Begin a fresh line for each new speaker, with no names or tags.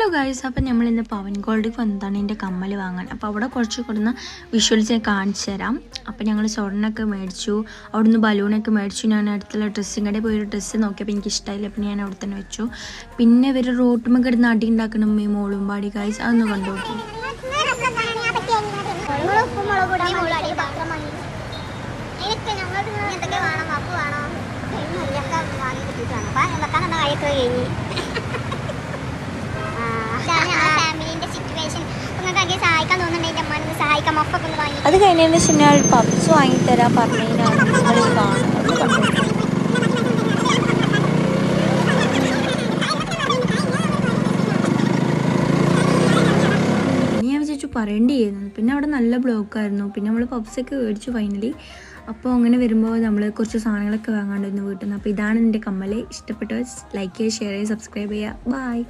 Hello guys, അപ്പം നമ്മൾ ഇന്ന് പവൻ ഗോൾഡിൽ വന്നതാണ് എൻ്റെ കമ്മൽ വാങ്ങാൻ. അപ്പോൾ അവിടെ കുറച്ച് കൊടുന്ന വിഷ്വൽസ് ഞാൻ കാണിച്ചു തരാം. അപ്പോൾ ഞങ്ങൾ സ്വർണ്ണമൊക്കെ മേടിച്ചു, അവിടുന്ന് ബലൂണൊക്കെ മേടിച്ചു. ഞാൻ അടുത്തുള്ള ഡ്രസ്സിങ് കടയിൽ പോയി ഒരു ഡ്രസ്സ് നോക്കിയപ്പോൾ എനിക്ക് ഇഷ്ടമായില്ല, പിന്നെ ഞാൻ അവിടെ തന്നെ വെച്ചു. പിന്നെ ഇവർ റോട്ടുമ്മ കിടന്ന് അടി ഉണ്ടാക്കണം മോളും പാടി ഗൈസ്, അതൊന്ന് കണ്ടു നോക്കി. അത് കഴിഞ്ഞതിന് ശേഷം ഞാൻ പപ്സ് വാങ്ങിത്തരാൻ പറഞ്ഞതിനാണ് നിങ്ങൾ കാണുന്നത്. ഞാൻ വിചാരിച്ചു പറയേണ്ടി ചെയ്യുന്നത്, പിന്നെ അവിടെ നല്ല ബ്ലോക്കായിരുന്നു. പിന്നെ നമ്മൾ പപ്സൊക്കെ മേടിച്ചു ഫൈനലി. അപ്പോൾ അങ്ങനെ വരുമ്പോൾ നമ്മൾ കുറച്ച് സാധനങ്ങളൊക്കെ വാങ്ങാണ്ടിരുന്നു വീട്ടിൽ നിന്ന്. അപ്പോൾ ഇതാണ് എൻ്റെ കമ്മൽ. ഇഷ്ടപ്പെട്ടവർ ലൈക്ക് ചെയ്യുക, ഷെയർ ചെയ്യുക, സബ്സ്ക്രൈബ് ചെയ്യുക. ബൈ.